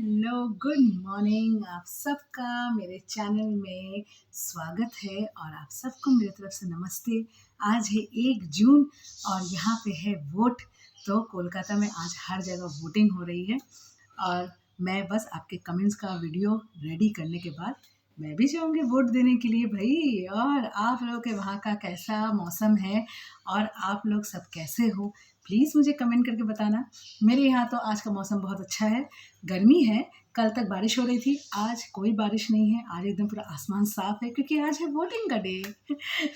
Hello, good morning. आप सबका मेरे चैनल में स्वागत है और आप सबको मेरी तरफ से नमस्ते। आज है 1 जून और यहाँ पे है वोट। तो कोलकाता में आज हर जगह वोटिंग हो रही है और मैं बस आपके कमेंट्स का वीडियो रेडी करने के बाद मैं भी जाऊँगी वोट देने के लिए भाई। और आप लोगों के वहाँ का कैसा मौसम है और आप लोग सब कैसे हो, प्लीज़ मुझे कमेंट करके बताना। मेरे यहाँ तो आज का मौसम बहुत अच्छा है, गर्मी है। कल तक बारिश हो रही थी, आज कोई बारिश नहीं है। आज एकदम पूरा आसमान साफ है क्योंकि आज है वोटिंग का डे।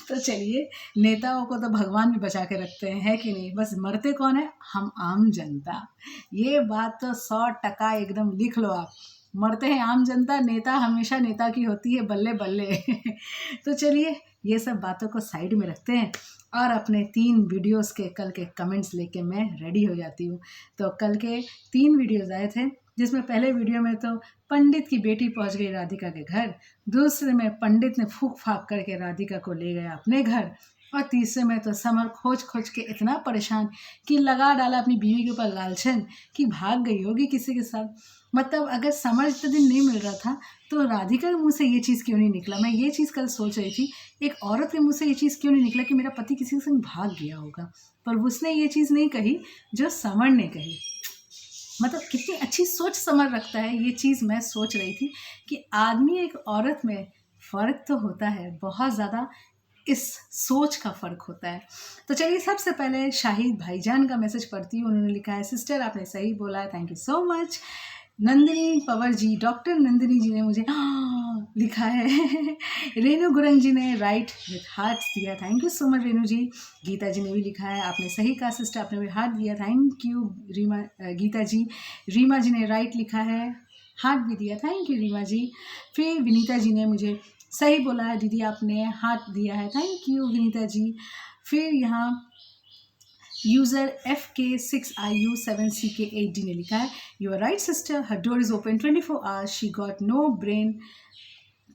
तो चलिए, नेताओं को तो भगवान भी बचा के रखते हैं, है कि नहीं। बस मरते कौन है? हम आम जनता। ये बात तो 100% एकदम लिख लो आप। मरते हैं आम जनता, नेता हमेशा नेता की होती है, बल्ले बल्ले। तो चलिए, ये सब बातों को साइड में रखते हैं और अपने 3 वीडियोस के कल के कमेंट्स लेके मैं रेडी हो जाती हूँ। तो कल के 3 वीडियोस आए थे, जिसमें पहले वीडियो में तो पंडित की बेटी पहुंच गई राधिका के घर, दूसरे में पंडित ने फूक फाक करके राधिका को ले गया अपने घर, और तीसरे में तो समर खोज खोज के इतना परेशान कि लगा डाला अपनी बीवी के ऊपर लालछन कि भाग गई होगी किसी के साथ। मतलब अगर समर इतने दिन नहीं मिल रहा था तो राधिका के मुँह से ये चीज़ क्यों नहीं निकला। मैं ये चीज़ कल सोच रही थी, एक औरत के मुँह से ये चीज़ क्यों नहीं निकला कि मेरा पति किसी के संग भाग गया होगा, पर उसने ये चीज़ नहीं कही जो समर ने कही। मतलब कितनी अच्छी सोच समर रखता है। ये चीज़ मैं सोच रही थी कि आदमी एक औरत में फ़र्क तो होता है, बहुत ज़्यादा इस सोच का फ़र्क होता है। तो चलिए, सबसे पहले शाहिद भाईजान का मैसेज पढ़ती हूँ। उन्होंने लिखा है, सिस्टर आपने सही बोला है, thank you so much. Nandini Pawar ji, doctor Nandini ji ने मुझे लिखा है। रेणु गुरंग जी ने राइट विथ हार्ट दिया, thank you so much Renu ji. Geeta ji ने भी लिखा है, आपने सही कहा सिस्टर, आपने भी हार्ट दिया, थैंक यू रीमा गीता जी। रीमा जी ने राइट लिखा है, हार्ट भी दिया, थैंक यू रीमा जी। फिर विनीता जी ने मुझे सही बोला है, दीदी आपने हार्ट दिया है, थैंक यू विनीता जी। फिर यहाँ यूज़र FK6IU7CK8D ने लिखा है, you are right sister, her door is open 24 hours, she got no brain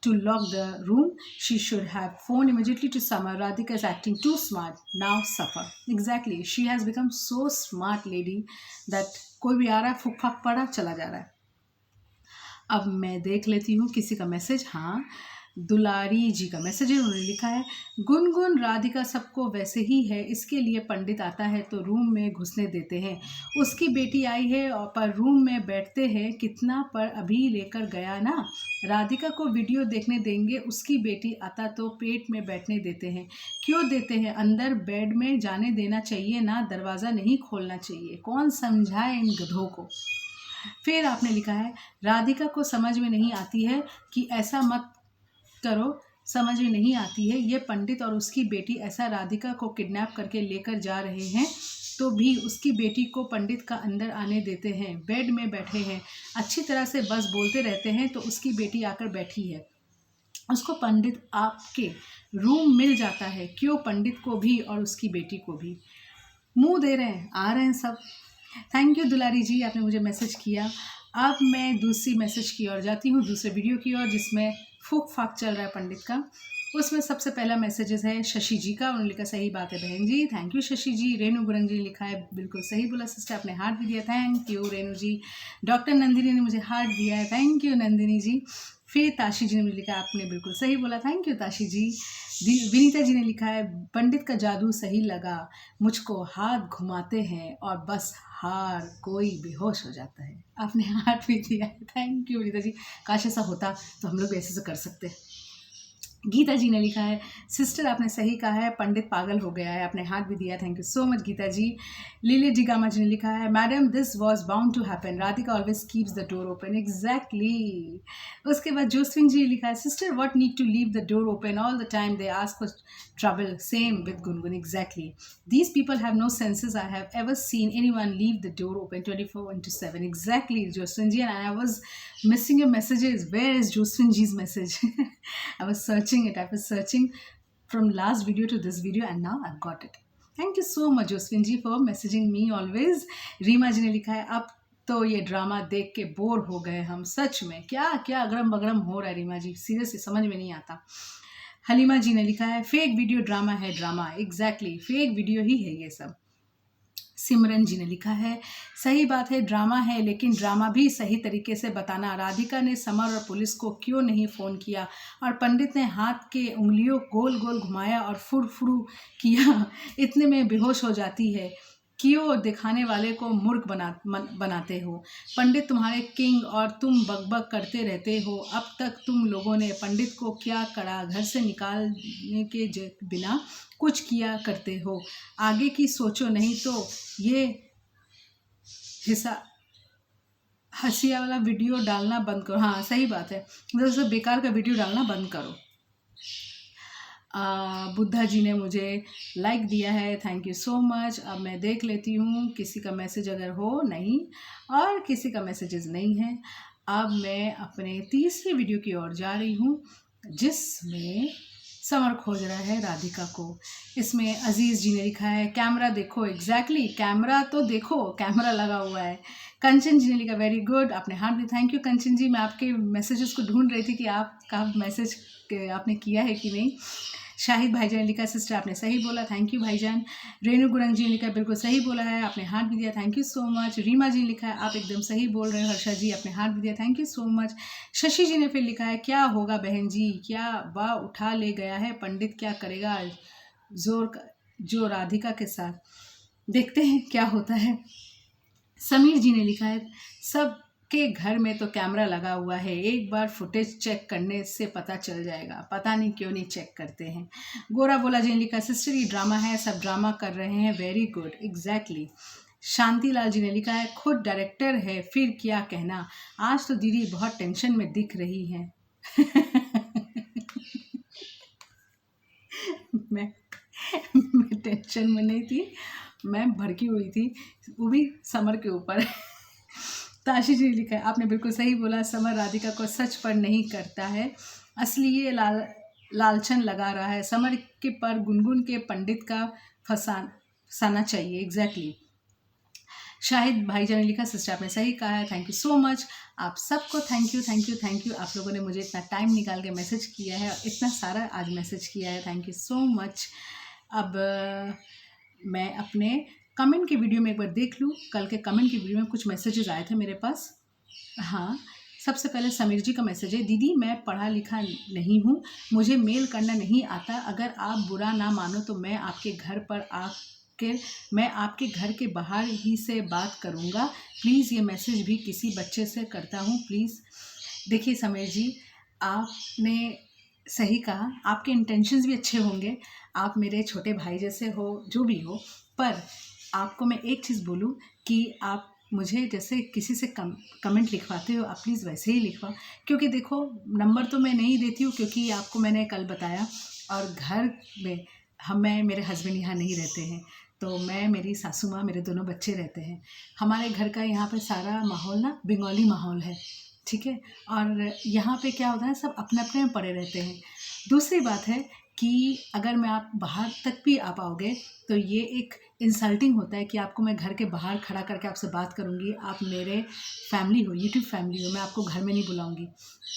to lock the room, she should have phoned immediately to Summer. Radhika is acting too smart, now suffer. Exactly, she has become so smart lady that कोई भी आ रहा है फुक फाक पड़ा चला जा रहा है। अब मैं देख लेती हूँ किसी का मैसेज। हाँ, दुलारी जी का मैसेज है, उन्होंने लिखा है, गुनगुन राधिका सबको वैसे ही है, इसके लिए पंडित आता है तो रूम में घुसने देते हैं। उसकी बेटी आई है और पर रूम में बैठते हैं कितना, पर अभी लेकर गया ना। राधिका को वीडियो देखने देंगे, उसकी बेटी आता तो पेट में बैठने देते हैं। क्यों देते हैं? अंदर बेड में जाने देना चाहिए ना, दरवाज़ा नहीं खोलना चाहिए। कौन समझाए इन गधों को। फिर आपने लिखा है, राधिका को समझ में नहीं आती है कि ऐसा मत करो, समझ में नहीं आती है, ये पंडित और उसकी बेटी ऐसा राधिका को किडनैप करके लेकर जा रहे हैं तो भी उसकी बेटी को पंडित का अंदर आने देते हैं। बेड में बैठे हैं, अच्छी तरह से बस बोलते रहते हैं तो उसकी बेटी आकर बैठी है, उसको पंडित आपके रूम मिल जाता है। क्यों पंडित को भी और उसकी बेटी को भी मुंह दे रहे हैं, आ रहे हैं सब। थैंक यू दुलारी जी, आपने मुझे मैसेज किया। अब मैं दूसरी मैसेज की ओर जाती हूँ, दूसरे वीडियो की ओर जिसमें फूक फाक चल रहा है पंडित का। उसमें सबसे पहला मैसेजेस है शशि जी का, उन्होंने लिखा, सही बात है बहन जी, थैंक यू शशि जी। रेणु गुरंग जी ने लिखा है, बिल्कुल सही बोला सिस्टर, आपने हार्ट भी दिया, thank you Renu ji. Doctor Nandini ने मुझे हार्ट दिया है, थैंक यू नंदिनी जी। फिर ताशी जी ने मुझे लिखा, आपने बिल्कुल सही बोला, थैंक यू ताशी जी। विनीता जी ने लिखा है, पंडित का जादू सही लगा, मुझको हाथ घुमाते हैं और बस हार कोई बेहोश हो जाता है। आपने हाथ भी दिया है, थैंक यू विनीता जी। काश ऐसा होता तो हम लोग भी ऐसे कर सकते। गीता जी ने लिखा है, सिस्टर आपने सही कहा है, पंडित पागल हो गया है, आपने हाथ भी दिया, thank you so much Geeta ji. Lily Digama ji ने लिखा है, madam this was bound to happen, Radhika always keeps the door open. Exactly. उसके बाद जोस्विन जी ने लिखा है, sister what need to leave the door open all the time, they ask for trouble, same with Gungun. Exactly, these people have no senses. I have ever seen anyone leave the door open 24/7. Exactly, Joswin ji, and I was missing your messages. Where is Joswin ji's message? I was searching it. I was searching from last video to this video and now I've got it. Thank you so much Joswin ji for messaging me always. Reema ji ने लिखा है, अब तो ये drama देख के bore हो गए हम, सच में क्या क्या अगरम बगरम हो रहा है रीमा जी, सीरियसली समझ में नहीं आता। हलीमा जी ने लिखा है, फेक वीडियो ड्रामा है ड्रामा। एग्जैक्टली, फेक वीडियो ही है ये सब। सिमरन जी ने लिखा है, सही बात है, ड्रामा है, लेकिन ड्रामा भी सही तरीके से बताना। राधिका ने समर और पुलिस को क्यों नहीं फ़ोन किया, और पंडित ने हाथ के उंगलियों गोल गोल घुमाया और फुड़फुड़ू किया, इतने में बेहोश हो जाती है। क्यों दिखाने वाले को मूर्ख बनाते हो? पंडित तुम्हारे किंग और तुम बकबक करते रहते हो। अब तक तुम लोगों ने पंडित को क्या करा? घर से निकालने के बिना कुछ किया करते हो। आगे की सोचो, नहीं तो ये हिस्सा हंसिया वाला वीडियो डालना बंद करो। हाँ सही बात है, दोस्तों बेकार का वीडियो डालना बंद करो। बुद्धा जी ने मुझे लाइक दिया है, थैंक यू सो मच। अब मैं देख लेती हूँ किसी का मैसेज अगर हो, नहीं, और किसी का मैसेजेस नहीं है। अब मैं अपने तीसरी वीडियो की ओर जा रही हूँ, जिसमें समर खोज रहा है राधिका को। इसमें अजीज़ जी ने लिखा है, कैमरा देखो। एग्जैक्टली, कैमरा तो देखो, कैमरा लगा हुआ है। कंचन जी ने लिखा, वेरी गुड, आपने हार्ट दी। थैंक यू कंचन जी, मैं आपके मैसेजेस को ढूंढ रही थी कि आपका मैसेज आपने किया है कि नहीं। शाहिद भाईजान ने लिखा, सिस्टर आपने सही बोला, थैंक यू भाईजान। रेणु गुरंग जी ने लिखा, बिल्कुल सही बोला है, आपने हाथ भी दिया, thank you so much. Reema ji ने लिखा है, आप एकदम सही बोल रहे हो। हर्षा जी, आपने हाथ भी दिया, thank you so much. Shashi ji ने फिर लिखा है, क्या होगा बहन जी, क्या वाह उठा ले गया है पंडित, क्या करेगा जो राधिका के साथ, देखते हैं क्या होता है। समीर जी ने लिखा है, सब के घर में तो कैमरा लगा हुआ है, एक बार फुटेज चेक करने से पता चल जाएगा, पता नहीं क्यों नहीं चेक करते हैं। गोरा बोला जी ने लिखा, सिस्टर ये ड्रामा है, सब ड्रामा कर रहे हैं, वेरी गुड, एग्जैक्टली। शांतिलाल जी ने लिखा है, खुद डायरेक्टर है, फिर क्या कहना। आज तो दीदी बहुत टेंशन में दिख रही हैं। मैं टेंशन में नहीं थी, मैं भड़की हुई थी, वो भी समर के ऊपर। ताशी जी ने लिखा है, आपने बिल्कुल सही बोला, समर राधिका को सच पर नहीं करता है, असली ये लालचन लगा रहा है। समर के पर गुनगुन के पंडित का फंसाना चाहिए। एग्जैक्टली। शाहिद भाईजान ने लिखा, सिस्टर आपने सही कहा है, थैंक यू सो मच। आप सबको thank you thank you thank you, आप लोगों ने मुझे इतना टाइम निकाल के मैसेज किया है, इतना सारा आज मैसेज किया है, थैंक यू सो मच। अब मैं अपने कमेंट के वीडियो में एक बार देख लूँ, कल के कमेंट के वीडियो में कुछ मैसेजेस आए थे मेरे पास। हाँ, सबसे पहले समीर जी का मैसेज है, दीदी मैं पढ़ा लिखा नहीं हूँ, मुझे मेल करना नहीं आता, अगर आप बुरा ना मानो तो मैं आपके घर पर मैं आपके घर के बाहर ही से बात करूँगा, प्लीज़ ये मैसेज भी किसी बच्चे से करता हूँ प्लीज़। देखिए समीर जी, आपने सही कहा, आपके इंटेंशंस भी अच्छे होंगे, आप मेरे छोटे भाई जैसे हो, जो भी हो, पर आपको मैं एक चीज़ बोलूँ कि आप मुझे जैसे किसी से कमेंट लिखवाते हो, आप प्लीज़ वैसे ही लिखवा, क्योंकि देखो नंबर तो मैं नहीं देती हूँ, क्योंकि आपको मैंने कल बताया, और घर में मेरे हस्बैंड यहाँ नहीं रहते हैं, तो मैं, मेरी सासू माँ, मेरे दोनों बच्चे रहते हैं। हमारे घर का यहाँ पे सारा माहौल ना बंगाली माहौल है, ठीक है, और यहाँ पे क्या होता है, सब अपने अपने में पड़े रहते हैं। दूसरी बात है कि अगर मैं आप बाहर तक भी आ पाओगे तो ये एक इंसल्टिंग होता है कि आपको मैं घर के बाहर खड़ा करके आपसे बात करूँगी, आप मेरे फैमिली हो, यूट्यूब फैमिली हो, मैं आपको घर में नहीं बुलाऊँगी,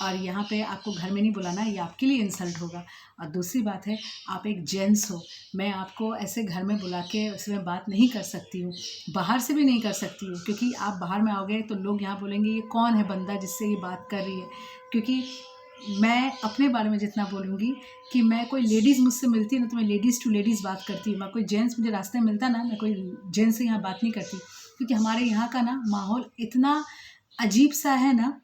और यहाँ पे आपको घर में नहीं बुलाना, ये आपके लिए इंसल्ट होगा। और दूसरी बात है, आप एक जेंट्स हो, मैं आपको ऐसे घर में बुला के उसमें बात नहीं कर सकती हूँ, बाहर से भी नहीं कर सकती हूँ, क्योंकि आप बाहर में आओगे तो लोग यहाँ बोलेंगे ये कौन है बंदा जिससे ये बात कर रही है। क्योंकि मैं अपने बारे में जितना बोलूँगी कि मैं, कोई लेडीज़ मुझसे मिलती है ना, तो मैं लेडीज़ टू लेडीज़ बात करती हूँ, मैं कोई जेंट्स मुझे रास्ते में मिलता ना, मैं कोई जेंट्स से यहाँ बात नहीं करती, क्योंकि हमारे यहाँ का ना माहौल इतना अजीब सा है ना,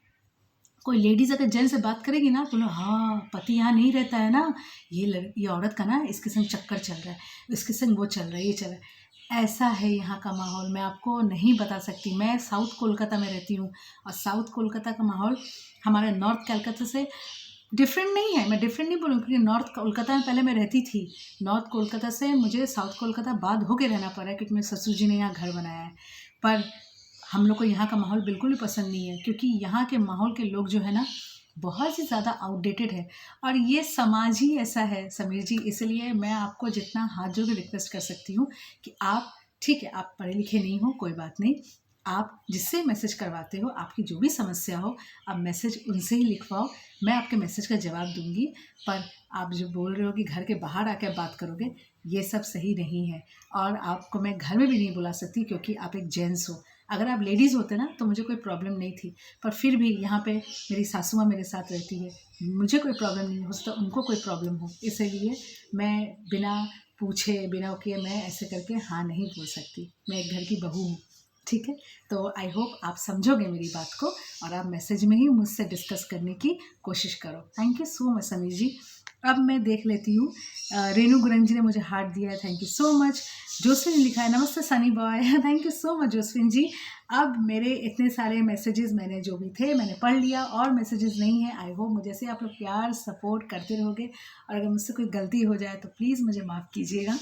कोई लेडीज़ अगर जेंट्स से बात करेगी ना तो लोग, हाँ पति यहाँ नहीं रहता है ना, ये औरत का ना इसके संग चक्कर चल रहा है, इसके संग वो चल रहा है, ये चल रहा है, ऐसा है यहाँ का माहौल, मैं आपको नहीं बता सकती। मैं साउथ कोलकाता में रहती हूँ, और साउथ कोलकाता का माहौल हमारे नॉर्थ कोलकाता से डिफरेंट नहीं है। मैं डिफरेंट नहीं बोलूँ, क्योंकि नॉर्थ कोलकाता में पहले मैं रहती थी, नॉर्थ कोलकाता से मुझे साउथ कोलकाता बाद होके रहना पड़ा है, क्योंकि मेरे ससुर जी ने यहाँ घर बनाया है। पर हम लोग को यहाँ का माहौल बिल्कुल भी पसंद नहीं है, क्योंकि यहाँ के माहौल के लोग जो है ना, बहुत ही ज़्यादा आउटडेटेड है, और ये समाज ही ऐसा है समीर जी। इसलिए मैं आपको जितना हाथ जोड़ के रिक्वेस्ट कर सकती हूँ कि आप, ठीक है आप पढ़े लिखे नहीं हो, कोई बात नहीं, आप जिससे मैसेज करवाते हो, आपकी जो भी समस्या हो, आप मैसेज उनसे ही लिखवाओ। मैं आपके मैसेज का जवाब दूंगी। पर आप जो बोल रहे हो कि घर के बाहर आकर बात करोगे, ये सब सही नहीं है। और आपको मैं घर में भी नहीं बुला सकती क्योंकि आप एक जेंट्स हो। अगर आप लेडीज़ होते ना तो मुझे कोई प्रॉब्लम नहीं थी, पर फिर भी यहाँ पे मेरी सासू माँ मेरे साथ रहती है, मुझे कोई प्रॉब्लम नहीं हो सकता, उनको कोई प्रॉब्लम हो, इसलिए मैं बिना पूछे बिना किए मैं ऐसे करके हाँ नहीं बोल सकती। मैं एक घर की बहू हूँ, ठीक है। तो आई होप आप समझोगे मेरी बात को और आप मैसेज में ही मुझसे डिस्कस करने की कोशिश करो। Thank you so much Sameer ji. अब मैं देख लेती हूँ, रेनू गुरंग जी ने मुझे हार्ट दिया है, thank you so much. Josephine ने लिखा है नमस्ते sunny boy, thank you so much Josephine ji. अब मेरे इतने सारे मैसेजेस मैंने जो भी थे मैंने पढ़ लिया, और मैसेजेस नहीं है। आई होप मुझे से आप लोग प्यार सपोर्ट करते रहोगे, और अगर मुझसे कोई गलती हो जाए तो प्लीज़ मुझे माफ़ कीजिएगा।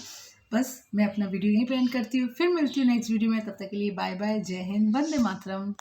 बस मैं अपना वीडियो यहीं पे एंड करती हूँ, फिर मिलती हूँ नेक्स्ट वीडियो में। तब तक के लिए बाय बाय, जय हिंद, वंदे मातरम।